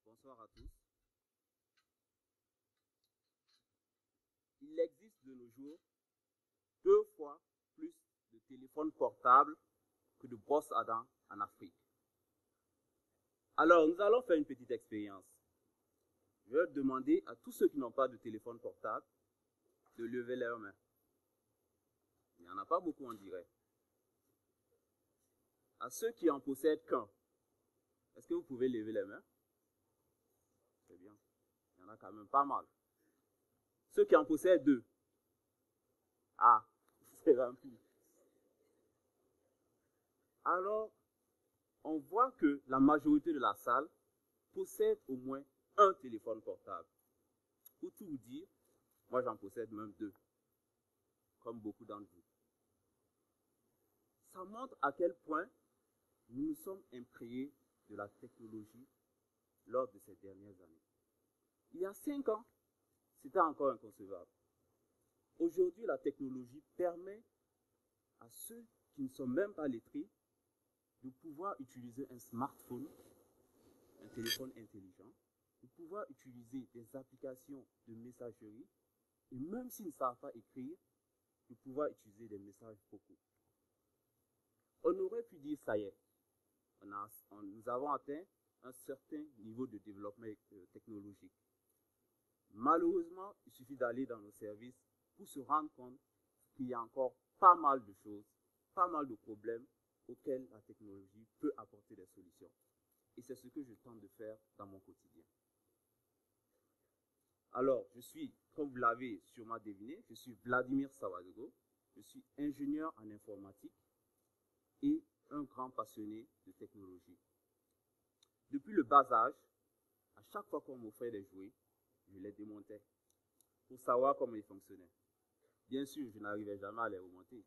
Bonsoir à tous. Il existe de nos jours 2 fois plus de téléphones portables que de brosses à dents en Afrique. Alors, nous allons faire une petite expérience. Je vais demander à tous ceux qui n'ont pas de téléphone portable de lever leurs mains. Il n'y en a pas beaucoup, on dirait. À ceux qui en possèdent qu'un, est-ce que vous pouvez lever les mains? C'est bien. Il y en a quand même pas mal. Ceux qui en possèdent 2. Ah, c'est rempli. Alors, on voit que la majorité de la salle possède au moins un téléphone portable. Pour tout vous dire, moi j'en possède même 2, comme beaucoup d'entre vous. Ça montre à quel point nous nous sommes imprégnés de la technologie lors de ces dernières années. Il y a 5 ans, c'était encore inconcevable. Aujourd'hui, la technologie permet à ceux qui ne sont même pas lettrés de pouvoir utiliser un smartphone, un téléphone intelligent, de pouvoir utiliser des applications de messagerie, et même s'ils ne savent pas écrire, de pouvoir utiliser des messages vocaux. On aurait pu dire, ça y est, nous avons atteint un certain niveau de développement technologique. Malheureusement, il suffit d'aller dans nos services pour se rendre compte qu'il y a encore pas mal de choses, pas mal de problèmes auxquels la technologie peut apporter des solutions. Et c'est ce que je tente de faire dans mon quotidien. Alors, je suis, comme vous l'avez sûrement deviné, je suis Vladimir Sawadogo, je suis ingénieur en informatique et un grand passionné de technologie. Depuis le bas âge, à chaque fois qu'on m'offrait des jouets, je les démontais pour savoir comment ils fonctionnaient. Bien sûr, je n'arrivais jamais à les remonter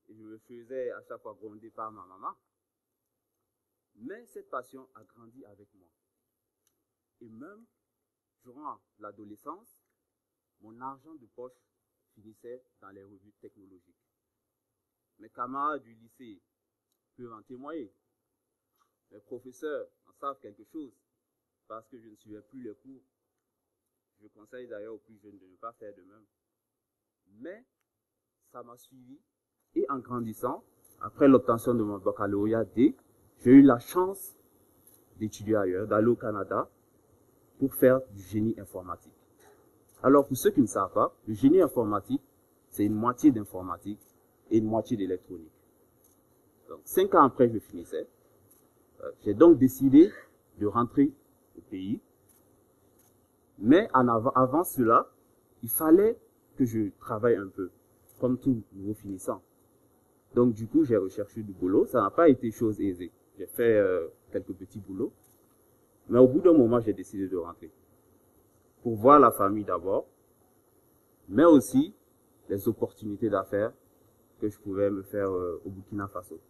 et je me faisais à chaque fois gronder par ma maman. Mais cette passion a grandi avec moi. Et même durant l'adolescence, mon argent de poche finissait dans les revues technologiques. Mes camarades du lycée peuvent en témoigner. Mes professeurs en savent quelque chose parce que je ne suivais plus les cours. Je conseille d'ailleurs aux plus jeunes de ne pas faire de même. Mais ça m'a suivi et en grandissant, après l'obtention de mon baccalauréat D, j'ai eu la chance d'étudier ailleurs, d'aller au Canada pour faire du génie informatique. Alors pour ceux qui ne savent pas, le génie informatique, c'est une moitié d'informatique et une moitié d'électronique. Donc 5 ans après je finissais, j'ai donc décidé de rentrer au pays. Mais avant cela, il fallait que je travaille un peu, comme tout nouveau finissant. Donc du coup, j'ai recherché du boulot. Ça n'a pas été chose aisée. J'ai fait quelques petits boulots. Mais au bout d'un moment, j'ai décidé de rentrer. Pour voir la famille d'abord, mais aussi les opportunités d'affaires que je pouvais me faire au Burkina Faso.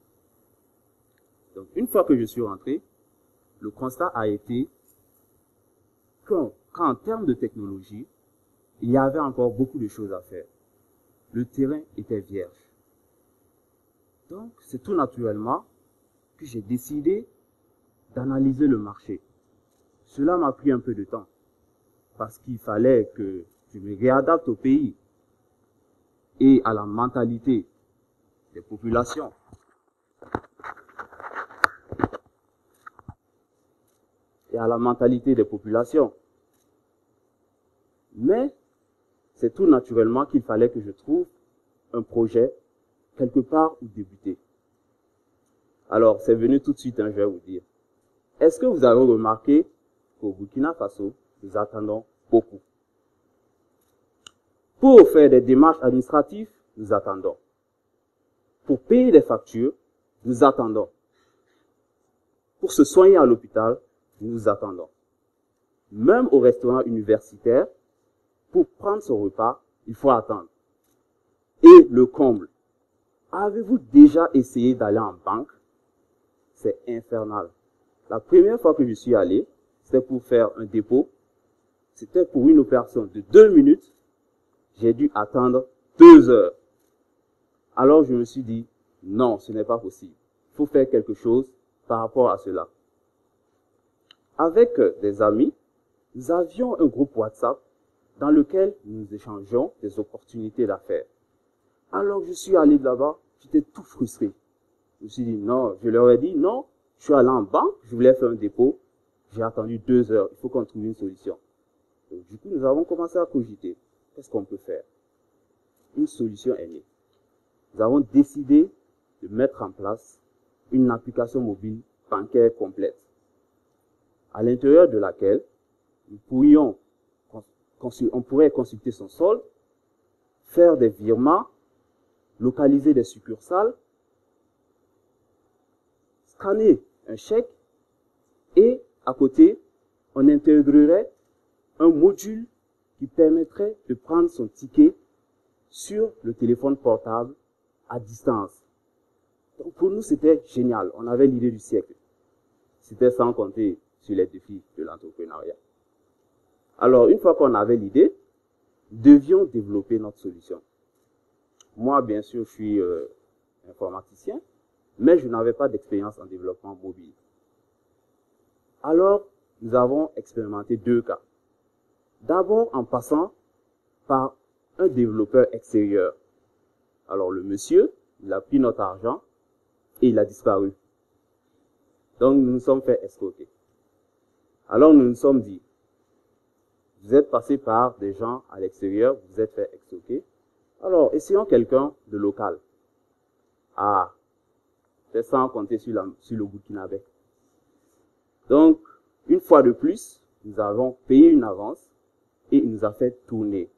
Donc une fois que je suis rentré, le constat a été qu'en termes de technologie, il y avait encore beaucoup de choses à faire. Le terrain était vierge. Donc, c'est tout naturellement que j'ai décidé d'analyser le marché. Cela m'a pris un peu de temps, parce qu'il fallait que je me réadapte au pays et à la mentalité des populations. Mais c'est tout naturellement qu'il fallait que je trouve un projet quelque part où débuter. Alors, c'est venu tout de suite, je vais vous dire. Est-ce que vous avez remarqué qu'au Burkina Faso, nous attendons beaucoup? Pour faire des démarches administratives, nous attendons. Pour payer des factures, nous attendons. Pour se soigner à l'hôpital, nous attendons. Même au restaurant universitaire, pour prendre son repas, il faut attendre. Et le comble, avez-vous déjà essayé d'aller en banque? c'est infernal. La première fois que je suis allé, c'était pour faire un dépôt. C'était pour une opération de 2 minutes. J'ai dû attendre 2 heures. Alors je me suis dit, non, ce n'est pas possible. Il faut faire quelque chose par rapport à cela. Avec des amis, nous avions un groupe WhatsApp dans lequel nous échangeons des opportunités d'affaires. Alors je suis allé là-bas, j'étais tout frustré. Je me suis dit, non, je leur ai dit, non, je suis allé en banque, je voulais faire un dépôt, j'ai attendu 2 heures, il faut qu'on trouve une solution. Donc, du coup, nous avons commencé à cogiter. Qu'est-ce qu'on peut faire? Une solution est née. Nous avons décidé de mettre en place une application mobile bancaire complète, à l'intérieur de laquelle on pourrait consulter son solde, faire des virements, localiser des succursales, scanner un chèque et à côté, on intégrerait un module qui permettrait de prendre son ticket sur le téléphone portable à distance. Donc pour nous, c'était génial. On avait l'idée du siècle. C'était sans compter sur les défis de l'entrepreneuriat. Alors, une fois qu'on avait l'idée, nous devions développer notre solution. Moi, bien sûr, je suis informaticien, mais je n'avais pas d'expérience en développement mobile. Alors, nous avons expérimenté 2 cas. D'abord, en passant par un développeur extérieur. Alors, le monsieur, il a pris notre argent et il a disparu. Donc, nous nous sommes fait escroquer. Alors, nous nous sommes dit, vous êtes passé par des gens à l'extérieur, vous êtes fait escroquer. Alors, essayons quelqu'un de local. Ah, c'est sans compter sur le Burkinabé. Donc, une fois de plus, nous avons payé une avance et il nous a fait tourner.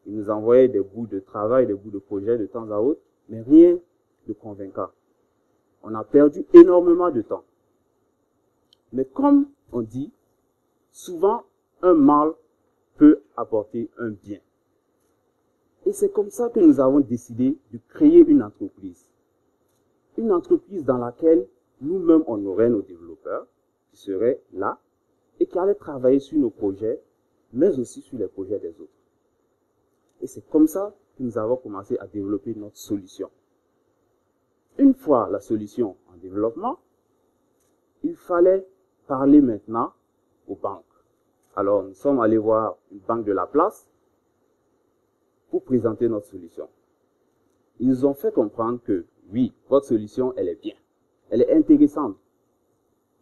Il nous envoyait des bouts de travail, des bouts de projet de temps à autre, mais rien de convaincant. On a perdu énormément de temps. Mais comme on dit, souvent, un mal peut apporter un bien. Et c'est comme ça que nous avons décidé de créer une entreprise. Une entreprise dans laquelle nous-mêmes, on aurait nos développeurs qui seraient là et qui allaient travailler sur nos projets, mais aussi sur les projets des autres. Et c'est comme ça que nous avons commencé à développer notre solution. Une fois la solution en développement, il fallait parler maintenant aux banques. Alors, nous sommes allés voir une banque de la place pour présenter notre solution. Ils nous ont fait comprendre que, oui, votre solution, elle est bien. Elle est intéressante,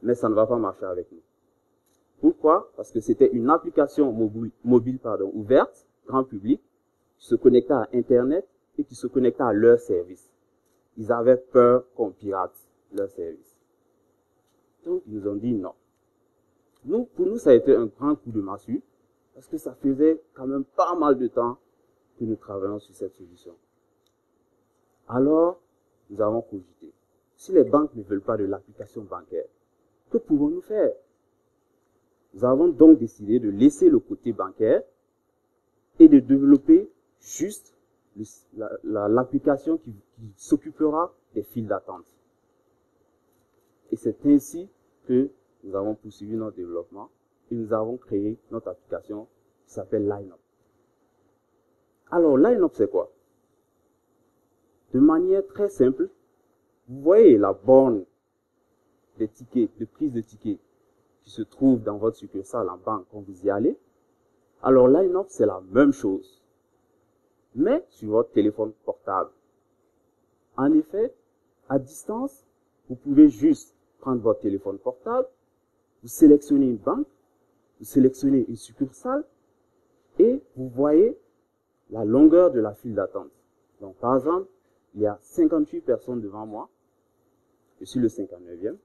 mais ça ne va pas marcher avec nous. Pourquoi? Parce que c'était une application mobile ouverte, grand public, qui se connectait à Internet et qui se connectait à leur service. Ils avaient peur qu'on pirate leur service. Donc, ils nous ont dit non. Pour nous, ça a été un grand coup de massue, parce que ça faisait quand même pas mal de temps que nous travaillons sur cette solution. Alors, nous avons cogité. Si les banques ne veulent pas de l'application bancaire, que pouvons-nous faire? Nous avons donc décidé de laisser le côté bancaire et de développer juste l'application qui s'occupera des files d'attente. Et c'est ainsi que nous avons poursuivi notre développement et nous avons créé notre application qui s'appelle LineUp. Alors, LineUp, c'est quoi? De manière très simple, vous voyez la borne des tickets, de prise de tickets qui se trouve dans votre succursale en banque quand vous y allez. Alors, LineUp, c'est la même chose, mais sur votre téléphone portable. En effet, à distance, vous pouvez juste prendre votre téléphone portable, vous sélectionnez une banque, vous sélectionnez une succursale et vous voyez la longueur de la file d'attente. Donc, par exemple, il y a 58 personnes devant moi. Je suis le 59e,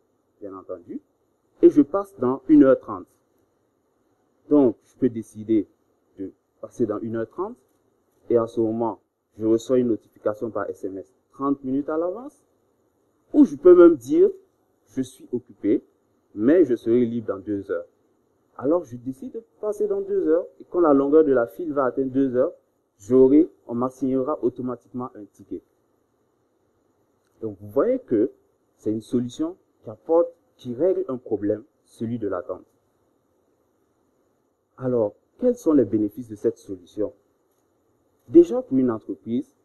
bien entendu. Et je passe dans 1h30. Donc, je peux décider de passer dans 1h30. Et à ce moment, je reçois une notification par SMS 30 minutes à l'avance. Ou je peux même dire, je suis occupé, mais je serai libre dans 2 heures. Alors, je décide de passer dans 2 heures. Et quand la longueur de la file va atteindre 2 heures, on m'assignera automatiquement un ticket. Donc, vous voyez que c'est une solution qui règle un problème, celui de l'attente. Alors, quels sont les bénéfices de cette solution? Déjà, pour une entreprise,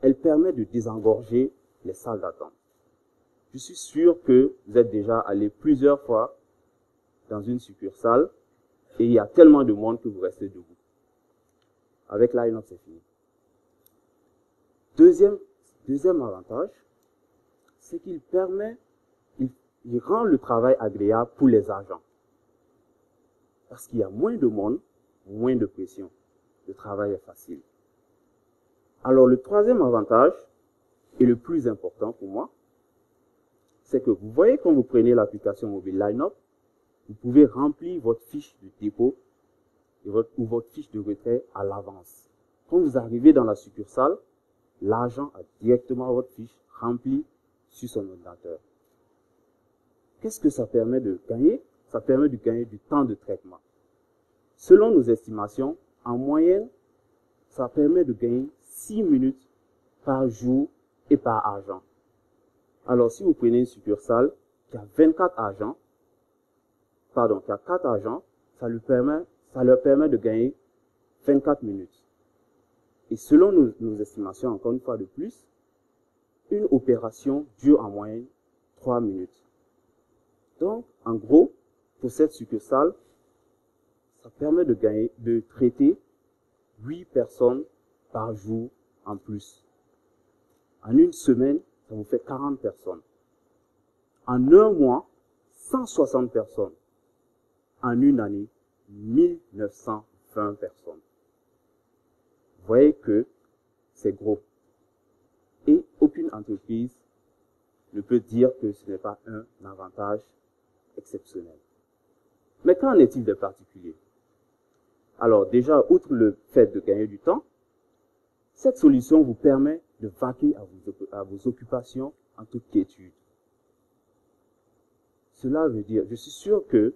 elle permet de désengorger les salles d'attente. Je suis sûr que vous êtes déjà allé plusieurs fois dans une succursale et il y a tellement de monde que vous restez debout. Avec Line-Up, c'est fini. Deuxième avantage, c'est qu'il rend le travail agréable pour les agents. Parce qu'il y a moins de monde, moins de pression. Le travail est facile. Alors, le troisième avantage, et le plus important pour moi, c'est que vous voyez quand vous prenez l'application mobile Line-Up, vous pouvez remplir votre fiche de dépôt ou votre fiche de retrait à l'avance. Quand vous arrivez dans la succursale, l'agent a directement votre fiche remplie sur son ordinateur. Qu'est-ce que ça permet de gagner? Ça permet de gagner du temps de traitement. Selon nos estimations, en moyenne, ça permet de gagner 6 minutes par jour et par agent. Alors, si vous prenez une succursale qui a 4 agents, ça leur permet de gagner 24 minutes. Et selon nos estimations, encore une fois de plus, une opération dure en moyenne 3 minutes. Donc, en gros, pour cette succursale, ça permet de traiter 8 personnes par jour en plus. En une semaine, ça vous fait 40 personnes. En un mois, 160 personnes. En une année, 1920 personnes. Vous voyez que c'est gros. Et aucune entreprise ne peut dire que ce n'est pas un avantage exceptionnel. Mais qu'en est-il des particuliers? Alors déjà, outre le fait de gagner du temps, cette solution vous permet de vaquer à vos occupations en toute quiétude. Cela veut dire, je suis sûr que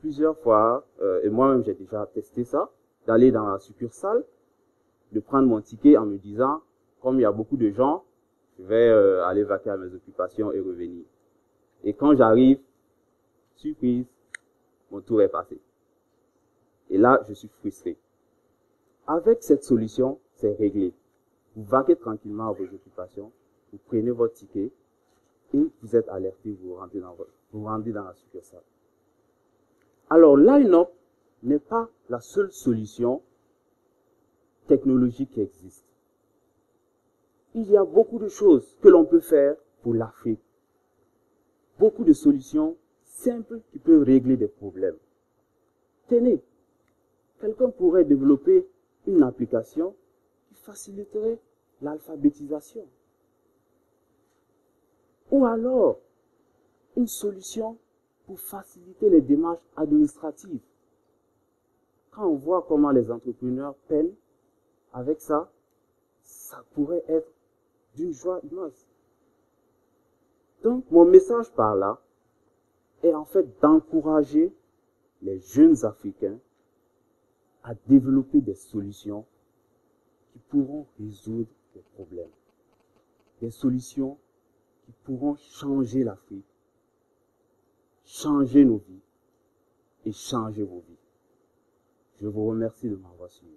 plusieurs fois, et moi-même j'ai déjà testé ça, d'aller dans la succursale, de prendre mon ticket en me disant, comme il y a beaucoup de gens, je vais aller vaquer à mes occupations et revenir. Et quand j'arrive, surprise, mon tour est passé. Et là, je suis frustré. Avec cette solution, c'est réglé. Vous vaquez tranquillement à vos occupations, vous prenez votre ticket et vous êtes alerté, vous rendez dans la succursale. Alors, Line-Up n'est pas la seule solution technologique qui existe. Il y a beaucoup de choses que l'on peut faire pour l'Afrique. Beaucoup de solutions simples qui peuvent régler des problèmes. Tenez, quelqu'un pourrait développer une application qui faciliterait l'alphabétisation. Ou alors, une solution pour faciliter les démarches administratives. Quand on voit comment les entrepreneurs peinent avec ça, ça pourrait être d'une joie immense. Donc, mon message par là est en fait d'encourager les jeunes Africains à développer des solutions qui pourront résoudre les problèmes. Des solutions qui pourront changer l'Afrique, changer nos vies et changer vos vies. Je vous remercie de m'avoir suivi.